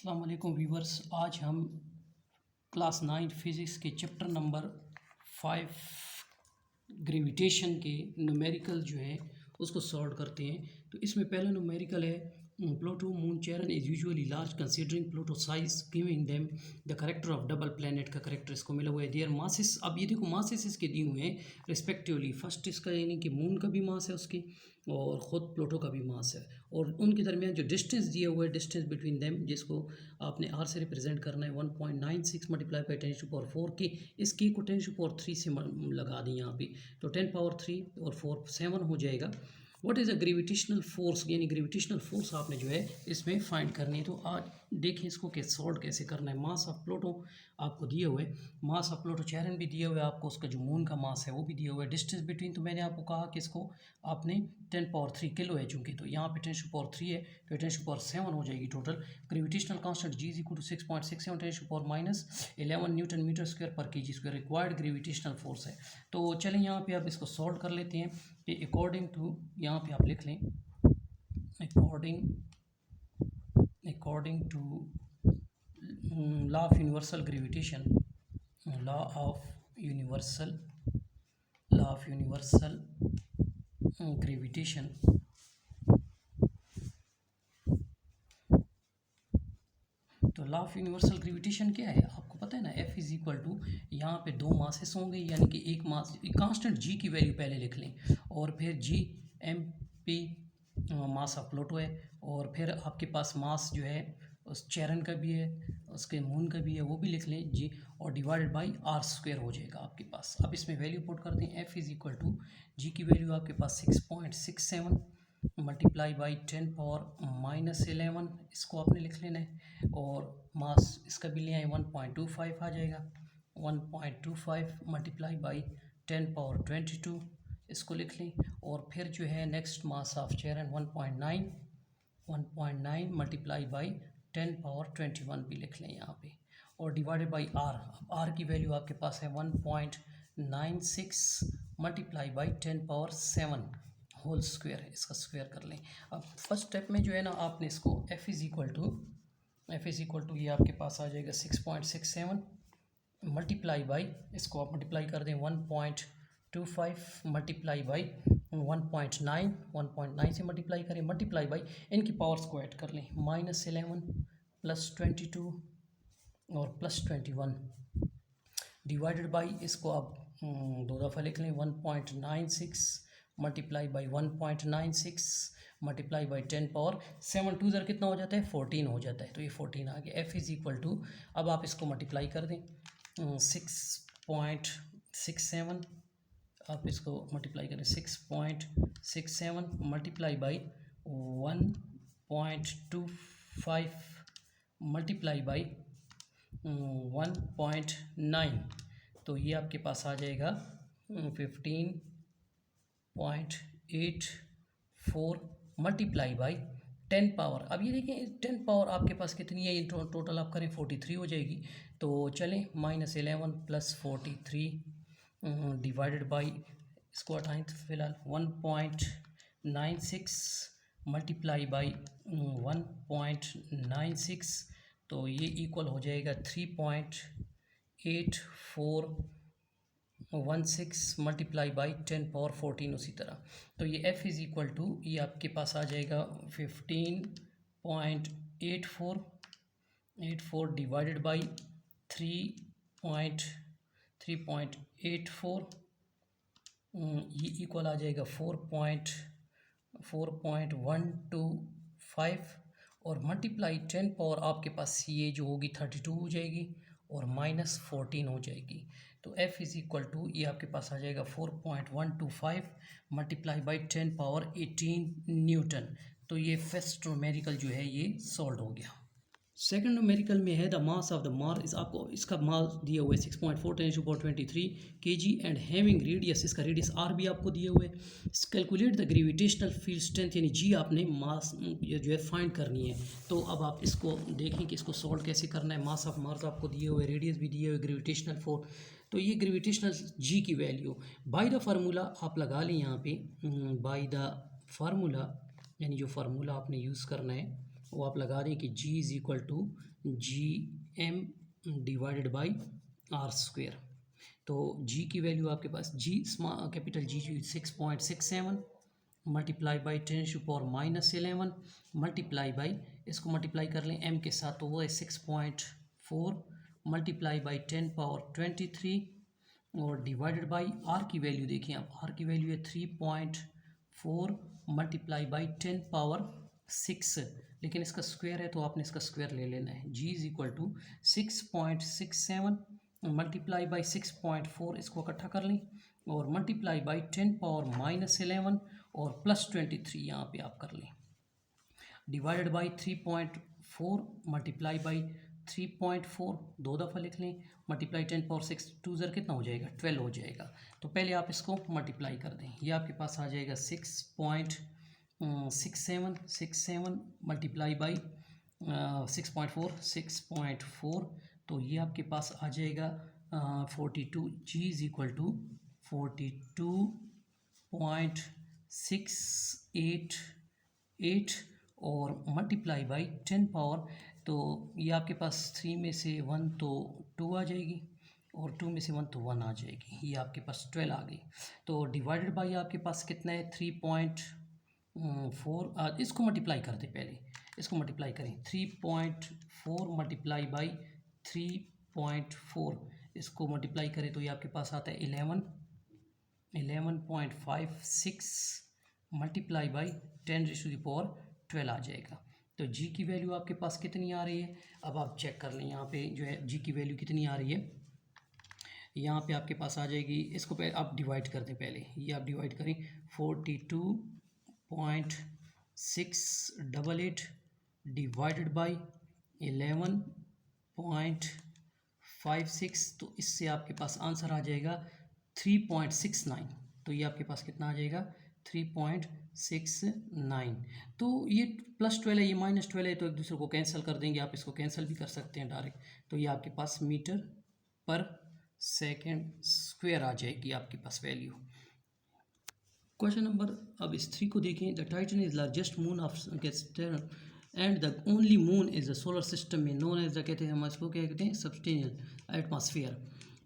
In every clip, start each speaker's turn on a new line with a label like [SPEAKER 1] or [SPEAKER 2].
[SPEAKER 1] अस्सलाम वालेकुम व्यूवर्स। आज हम क्लास 9 फिज़िक्स के चैप्टर नंबर 5 ग्रेविटेशन के न्यूमेरिकल जो है उसको सॉल्व करते हैं। तो इसमें पहला न्यूमेरिकल है Pluto moon Cheran is usually large considering Pluto size giving them the character of double planet का करेक्टर इसको मिला हुआ है। देयर मासेस, अब ये देखो मासेस इसके दिए हुए हैं रिस्पेक्टिवली। फर्स्ट इसका यानी कि मून का भी मास है उसकी और ख़ुद प्लूटो का भी मास है, और उनके दरमियान जो डिस्टेंस दिया हुआ है डिस्टेंस बिटवीन देम जिसको आपने आर से रिप्रेजेंट करना है 1.96 मल्टीप्लाई बाई 10⁴ की। इस की को 10⁴ से लगा दें यहाँ पे, तो 10⁻³ और 4 7 हो जाएगा। What is a gravitational force, यानी ग्रेविटेशनल फोर्स आपने जो है इसमें फाइंड करनी है। तो आज देखें इसको कैसे सॉल्व कैसे करना है। मास ऑफ प्लूटो आपको दिए हुए, मास ऑफ प्लूटो चेरन भी दिया हुआ है आपको, उसका जो मून का मास है वो भी दिया हुआ है। डिस्टेंस बिटवीन, तो मैंने आपको कहा कि इसको आपने 10⁻³ किलो है चूँकि, तो यहाँ पे 10⁻³ है तो 10⁻7 हो जाएगी total. Gravitational constant G = 6.67 10⁻11 newton metre square पर KG square required gravitational force है। तो चलें यहाँ पे आप इसको सॉल्व कर लेते हैं कि अकॉर्डिंग टू, यहाँ पे आप लिख लें according to law of universal gravitation, law of universal gravitation. तो लॉ ऑफ यूनिवर्सल ग्रेविटेशन क्या है आपको पता है ना, F = यहाँ पे दो मासेस होंगे, यानी कि एक मास कांस्टेंट G की वैल्यू पहले लिख लें, और फिर G मास ऑफ प्लूटो है, और फिर आपके पास मास जो है उस चेरन का भी है, उसके मून का भी है, वो भी लिख लें G, और डिवाइडेड बाई r² हो जाएगा आपके पास। अब इसमें वैल्यू पुट करते हैं। F = G की वैल्यू आपके पास 6.67 मल्टीप्लाई बाई 10⁻11, इसको आपने लिख लेना है, और मास इसका भी लिया है 1.25 आ जाएगा। 1.25 मल्टीप्लाई बाई 10⁻22 इसको लिख लें, और फिर जो है next mass of Cheran 1.9 multiply by 10⁻21 भी लिख लें यहाँ पे, और डिवाइडेड बाई r। अब r की वैल्यू आपके पास है 1.96 मल्टीप्लाई बाई 10⁻7 होल स्क्वायर, इसका स्क्वायर कर लें। अब फर्स्ट स्टेप में जो है ना आपने इसको F = ये आपके पास आ जाएगा 6.67 मल्टीप्लाई बाई, इसको आप मल्टीप्लाई कर दें 1.25 मल्टीप्लाई बाई 1.9 से मल्टीप्लाई करें, मल्टीप्लाई बाई इनकी पावर्स को ऐड कर लें, -11 +22 और +21 डिवाइडेड बाई, इसको आप दो दफ़ा लिख लें 1.96 मल्टीप्लाई बाई 1.96 मल्टीप्लाई बाई 10⁻7 2 ज़र कितना हो जाता है 14 हो जाता है, तो ये 14 आ गया। F = अब आप इसको मल्टीप्लाई कर दें 6.67, आप इसको मल्टीप्लाई करें 6.67 मल्टीप्लाई बाई 1.25 मल्टीप्लाई बाई 1.9, तो ये आपके पास आ जाएगा 15.84 मल्टीप्लाई बाई 10 पावर। अब ये देखें 10 पावर आपके पास कितनी है, ये टोटल आप करें 43 हो जाएगी। तो चलें -11 + 43 डिवाइडेड बाई, इसको हटाएं तो फिलहाल 1.96 मल्टीप्लाई बाई 1.96, तो ये इक्वल हो जाएगा 3.8416 मल्टीप्लाई बाई 10⁻14 उसी तरह। तो ये F = ये आपके पास आ जाएगा 15.84 डिवाइडेड बाई 3.84, ये इक्वल आ जाएगा 4.125, और मल्टीप्लाई 10 पावर आपके पास ये जो होगी 32 हो जाएगी और -14 हो जाएगी। तो F = ये आपके पास आ जाएगा 4.125 मल्टीप्लाई बाई 10⁻18 न्यूटन। तो ये फर्स्ट न्यूमेरिकल जो है ये सॉल्व हो गया। सेकंड न्यूमेरिकल में है the mass of the mass, आपको इसका मास दिया हुआ है 6.4 10⁻23 kg एंड हैविंग रेडियस, इसका रेडियस r भी आपको दिया हुआ है। Calculate the gravitational field strength, यानी G आपने मास जो है फाइंड करनी है। तो अब आप इसको देखें कि इसको सॉल्व कैसे करना है। मास ऑफ मास आपको दिए हुए, रेडियस भी दिए हुए, ग्रेविटेशनल फोर्स, तो ये ग्रेविटेशनल G की वैल्यू बाय द फार्मूला आप लगा लें यहाँ पे, बाय द फार्मूला, यानी जो फार्मूला आपने यूज़ करना है वो आप लगा दें कि G is equal to G M divided by R square. तो जी की वैल्यू आपके पास G capital G 6.67 multiply by 10⁻⁻11 multiply by, इसको मल्टीप्लाई कर लें m के साथ तो वो है 6.4 मल्टीप्लाई बाई 10⁻23 और डिवाइडेड बाई आर की वैल्यू देखिए आप, आर की वैल्यू है 3.4 मल्टीप्लाई बाई 10⁻6, लेकिन इसका स्क्वायर है तो आपने इसका स्क्वायर ले लेना है। G is equal to 6.67 multiply by 6.4, इसको इकट्ठा कर लें और मल्टीप्लाई बाई 10⁻⁻11 और प्लस 23 यहाँ पे आप कर लें, डिवाइडेड बाई 3.4 मल्टीप्लाई बाई 3.4 दो दफ़ा लिख लें, मल्टीप्लाई 10⁻6 2 ज़र कितना हो जाएगा 12 हो जाएगा। तो पहले आप इसको मल्टीप्लाई कर दें, ये आपके पास आ जाएगा 6.67 मल्टीप्लाई बाई 6.4 तो ये आपके पास आ जाएगा 42। जी इज़ इक्वल टू 42.688 और मल्टीप्लाई बाई 10 पावर, तो ये आपके पास 3 में से 1 तो 2 आ जाएगी और 2 में से 1 तो 1 आ जाएगी, ये आपके पास 12 आ गई। तो डिवाइडेड बाई आपके पास कितना है 3.4, इसको मल्टीप्लाई कर दे, पहले इसको मल्टीप्लाई करें 3.4 मल्टीप्लाई बाई 3.4, इसको मल्टीप्लाई करें तो ये आपके पास आता है 11.56 मल्टीप्लाई बाई 10⁻12 आ जाएगा। तो जी की वैल्यू आपके पास कितनी आ रही है, अब आप चेक कर लें यहाँ पे जो है जी की वैल्यू कितनी आ रही है। यहाँ पे आपके पास आ जाएगी, इसको पहले आप डिवाइड कर दें, पहले ये आप डिवाइड करें 42.688 डिवाइडेड बाई 11.56, तो इससे आपके पास आंसर आ जाएगा 3.69। तो ये आपके पास कितना आ जाएगा 3.69। तो ये +12 है, ये -12 है, तो एक दूसरे को कैंसिल कर देंगे, आप इसको कैंसिल भी कर सकते हैं डायरेक्ट। तो ये आपके पास मीटर पर सेकेंड स्क्वायर आ जाएगी आपके पास वैल्यू। क्वेश्चन नंबर, अब इस 3 को देखें। The Titan is largest moon of Saturn and the only moon is the solar system में नोन एज द, कहते हैं हम इसको क्या कहते हैं, सब्सटेंशियल एटमॉस्फेयर।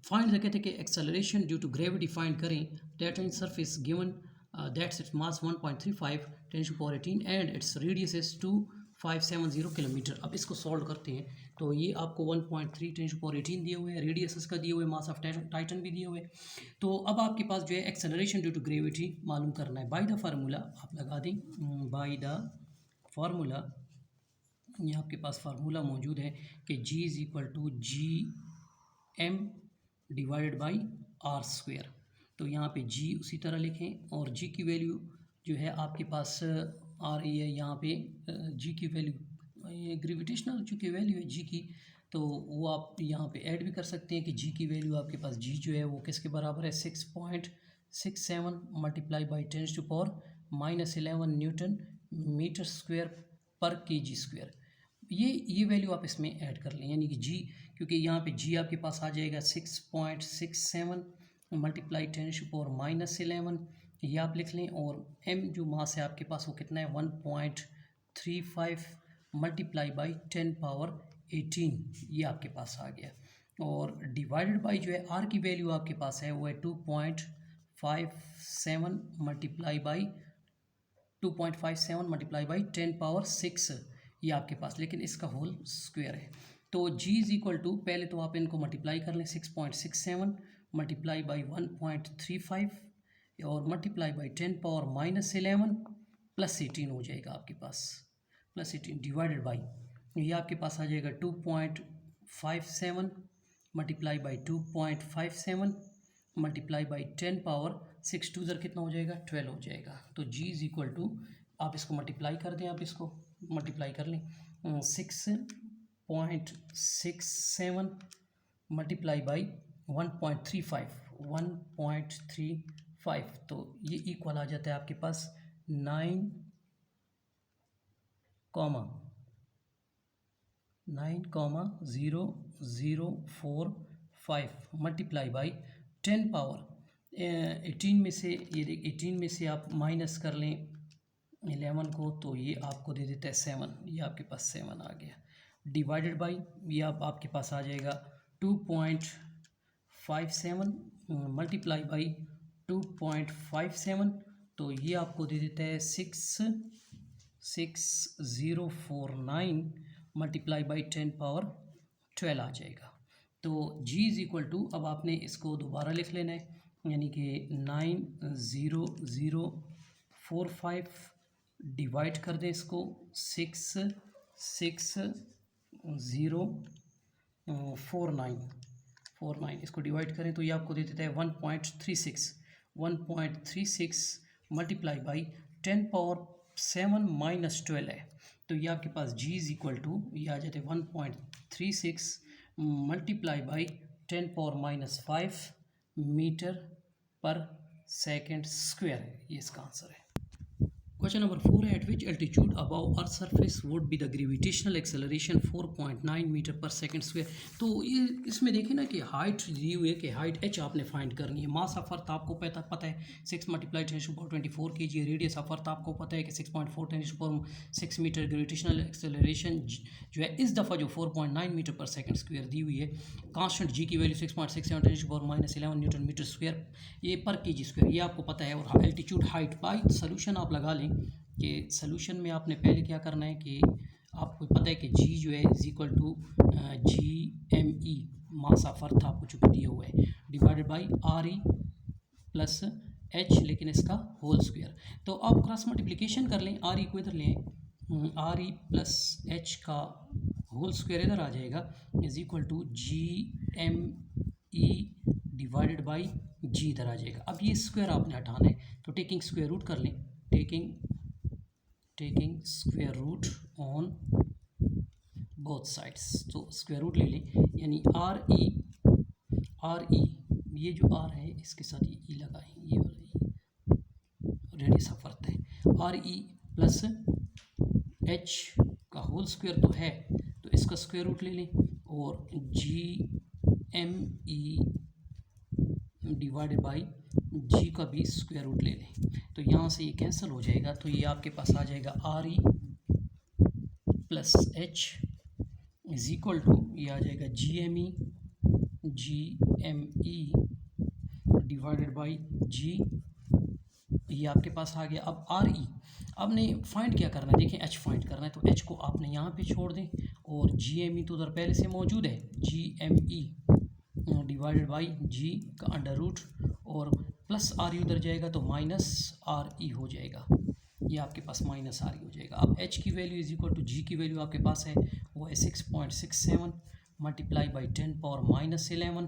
[SPEAKER 1] फाइंड द, कहते हैं कि acceleration due to gravity find करें। Titan surface given that's its mass 1.35 10⁻18 and its radius is 2570 kilometre. अब इसको सॉल्व करते हैं, तो ये आपको 1.3 10⁻18 दिए हुए हैं, रेडियस इसका दिए हुए, मास ऑफ टाइटन भी दिए हुए। तो अब आपके पास जो है एक्सेलरेशन ड्यू टू ग्रेविटी मालूम करना है। बाय द फार्मूला आप लगा दें, बाय द फार्मूला, ये आपके पास फार्मूला मौजूद है कि G is equal to G M divided by R square. तो यहाँ पे जी उसी तरह लिखें और जी की वैल्यू जो है आपके पास आ रही है यहाँ पे, जी की वैल्यू, ये ग्रेविटेशनल चूँकि वैल्यू है जी की, तो वो आप यहाँ पे ऐड भी कर सकते हैं कि जी की वैल्यू आपके पास जी जो है वो किसके बराबर है 6.67 multiply by 10⁻⁻11 newton metre square पर केजी स्क्वायर। ये वैल्यू आप इसमें ऐड कर लें, यानी कि जी, क्योंकि यहाँ पे जी आपके पास आ जाएगा 6.67 मल्टीप्लाई 10⁻⁻11, ये आप लिख लें, और एम जो मास है आपके पास वो कितना है 1.35 मल्टीप्लाई बाई 10⁻18, ये आपके पास आ गया। और डिवाइडेड बाई जो है आर की वैल्यू आपके पास है वो है 2.57 मल्टीप्लाई बाई 10⁻6 ये आपके पास, लेकिन इसका होल स्क्वायर है। तो जी इज़ इक्वल टू, पहले तो आप इनको मल्टीप्लाई कर लें, 6.67 मल्टीप्लाई बाई 1.35 और मल्टीप्लाई बाई 10⁻⁻11 प्लस 18 हो जाएगा आपके पास, प्लस 18 डिवाइडेड बाई, ये आपके पास आ जाएगा 2.57 मल्टीप्लाई बाई 2.57 मल्टीप्लाई बाई 10⁻6 2 ज़र कितना हो जाएगा 12 हो जाएगा। तो जी इज़ इक्वल टू, आप इसको मल्टीप्लाई कर दें, आप इसको मल्टीप्लाई कर लें, 6.67 मल्टीप्लाई बाई 1.35, तो ये इक्वल आ जाता है आपके पास 9,0045 मल्टीप्लाई बाई 10⁻18 में से, ये 18 में से आप माइनस कर लें 11 को, तो ये आपको दे देता है 7, ये आपके पास 7 आ गया। डिवाइडेड बाई ये आपके पास आ जाएगा 2.57 मल्टीप्लाई बाई 2.57, तो ये आपको दे देता है 6049 मल्टीप्लाई बाई 10 पावर 12 आ जाएगा। तो g इज़ इक्वल टू, अब आपने इसको दोबारा लिख लेना है, यानी कि 90045 डिवाइड कर दें इसको 66049 इसको डिवाइड करें तो ये आपको दे देता है 1.36 मल्टीप्लाई बाई 10 पावर 7 माइनस 12 है। तो ये आपके पास g इज़ इक्वल टू, ये आ जाते हैं 1.36 मल्टीप्लाई बाई 10 पावर-5 मीटर पर सेकेंड स्क्वायर है, ये इसका आंसर है। क्वेश्चन नंबर 4 है, at which altitude above earth surface would be the gravitational acceleration 4.9 metre पर सेकंड स्क्वायर। तो ये इसमें देखें ना कि हाइट दी हुई है कि हाइट h आपने फाइंड करनी है। मास ऑफ अर्थ आपको पता है 6 multiply 10⁴ kg, radius of earth आपको पता है कि 6.4 10⁶ मीटर। ग्रेविटेशनल एक्सेलरेशन जो है इस दफ़ा जो 4.9 मीटर पर सेकंड स्क्वायर दी हुई है। कांस्टेंट g की वैल्यू 6.67 10⁻11 न्यूटन मीटर स्क्वायर, ये पर kg स्क्वायर, ये आपको पता है। और एल्टीट्यूड हाइट बाई सोल्यूशन आप लगा लें कि सोल्यूशन में आपने पहले क्या करना है कि आपको पता है कि g जो है is equal to GME mass of earth आपको चुका दिया हुआ है, divided by RE plus H, लेकिन इसका होल स्क्वायर। तो आप क्रॉस मल्टीप्लिकेशन कर लें, RE को इधर लें, RE प्लस H का होल स्क्वायर इधर आ जाएगा, is equal to GME divided by g इधर आ जाएगा। अब ये स्क्वायर आपने हटाना है, तो टेकिंग स्क्वायर रूट कर लें, taking square root on both sides, तो स्क्वायर रूट ले लें, यानी RE ये जो R है इसके साथ ये E लगाएं, ये वाला रेडियस ऑफ अर्थ है, RE प्लस H का होल स्क्वायर तो है, तो इसका स्क्वायर रूट ले लें, और GME डिवाइडेड बाई g का भी स्क्वायर रूट ले लें, तो यहाँ से ये कैंसिल हो जाएगा। तो ये आपके पास आ जाएगा RE plus H is equal to, ये आ जाएगा GME डिवाइडेड बाई g, ये आपके पास आ गया। अब RE आपने फाइंड क्या करना है, देखें h फाइंड करना है, तो h को आपने यहाँ पे छोड़ दें, और GME तो उधर पहले से मौजूद है, GME डिवाइडेड बाई g का अंडर रूट, और प्लस RE उधर जाएगा तो माइनस RE हो जाएगा, ये आपके पास माइनस RE हो जाएगा। अब h की value is equal to g की वैल्यू आपके पास है, वो है 6.67 मल्टीप्लाई बाई 10⁻-11,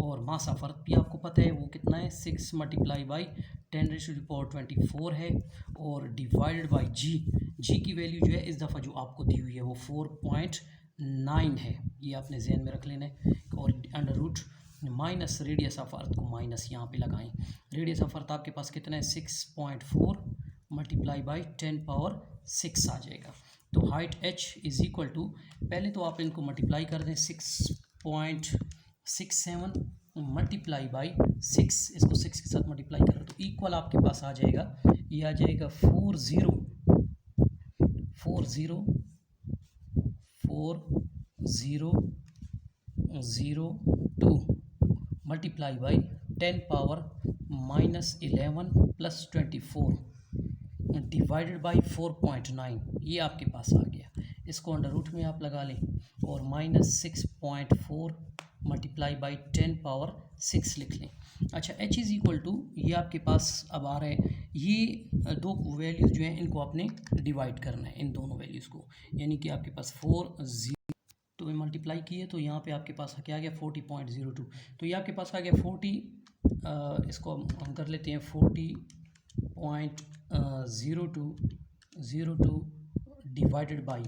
[SPEAKER 1] और मास ऑफ अर्थ भी आपको पता है वो कितना है, 6 मल्टीप्लाई बाई 10⁻24 है, और डिवाइडेड बाई g की वैल्यू जो है इस दफ़ा जो आपको दी हुई है वो 4.9 है, ये आपने जहन में रख लेना है। और under root minus radius of earth को माइनस यहाँ पे लगाएं, रेडियस ऑफ अर्थ आपके पास कितना है 6.4 मल्टीप्लाई बाई 10⁻6 आ जाएगा। तो height h is equal to, पहले तो आप इनको मल्टीप्लाई कर दें, 6.67 मल्टीप्लाई बाई 6, इसको 6 के साथ मल्टीप्लाई करें तो इक्वल आपके पास आ जाएगा, ये आ जाएगा 40402 multiply by 10⁻-11 plus 24 divided by 4.9, ये आपके पास आ गया। इसको अंडर रूट में आप लगा लें, और माइनस 6.4 मल्टीप्लाई बाई 10⁻6 लिख लें। अच्छा, h इज़ इक्वल टू, ये आपके पास अब आ रहा है, ये दो वैल्यूज़ जो हैं इनको आपने डिवाइड करना है, इन दोनों वैल्यूज़ को, यानी कि आपके पास 40 तो मल्टीप्लाई किए तो यहाँ पे आपके पास क्या आ गया 40.02, तो ये आपके पास आ गया 40, इसको हम कर लेते हैं 40.02 डिवाइडेड बाई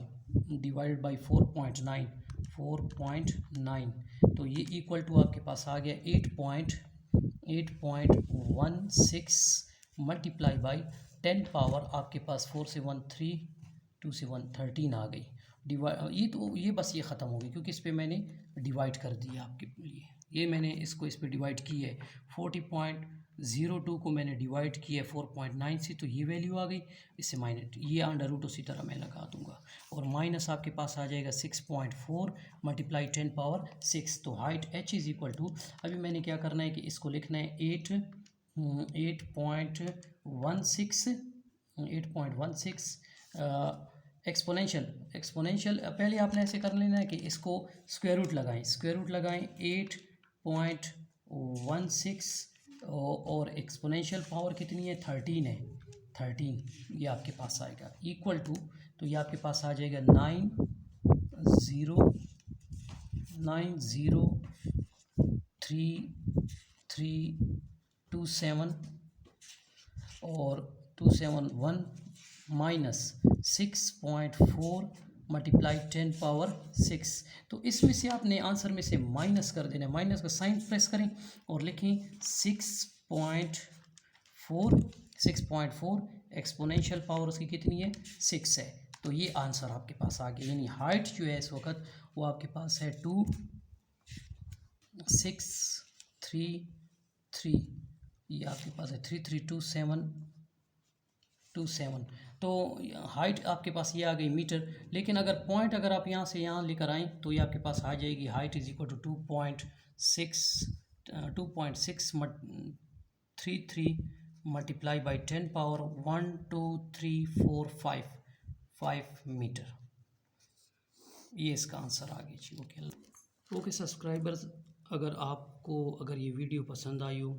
[SPEAKER 1] 4.9, तो ये इक्वल टू आपके पास आ गया 8.16 मल्टीप्लाई बाई 10 पावर आपके पास 4 से 1 3 2 से 1 13 आ गई। ये बस ये ख़त्म हो गई क्योंकि इस पर मैंने डिवाइड कर दिया आपके लिए, ये मैंने इसको इस पर डिवाइड की है 40.02 0.02 को मैंने डिवाइड किया 4.9 से, तो ये वैल्यू आ गई। इससे माइनस ये अंडर रूट उसी तरह मैं लगा दूंगा, और माइनस आपके पास आ जाएगा 6.4 मल्टीप्लाई 10 पावर 6। तो height h is equal to, अभी मैंने क्या करना है कि इसको लिखना है 8.16 एक्सपोनेंशियल पहले आपने ऐसे कर लेना है कि इसको स्क्वायर रूट लगाएं 8.16 और एक्सपोनेंशियल पावर कितनी है 13 है, 13 ये आपके पास आएगा इक्वल टू, तो ये आपके पास आ जाएगा 90327 और 271 माइनस 6.4 मल्टीप्लाई 10 पावर 6। तो इसमें से आपने आंसर में से माइनस कर देना है, माइनस का साइन प्रेस करें और लिखें 6.4 एक्सपोनेंशियल पावर उसकी कितनी है 6 है। तो ये आंसर आपके पास आ गया, यानी हाइट जो है इस वक्त वो आपके पास है 2633, ये आपके पास है 3327। तो हाइट आपके पास ये आ गई मीटर, लेकिन अगर पॉइंट अगर आप यहाँ से यहाँ लेकर आएँ तो ये आपके पास आ जाएगी height is equal to 2.33 multiply by 10 power 1 2 3 4 5 metre. ये इसका आंसर आ गया जी। ओके सब्सक्राइबर्स, अगर ये वीडियो पसंद आई हो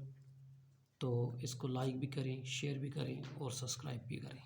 [SPEAKER 1] तो इसको लाइक भी करें, शेयर भी करें और सब्सक्राइब भी करें।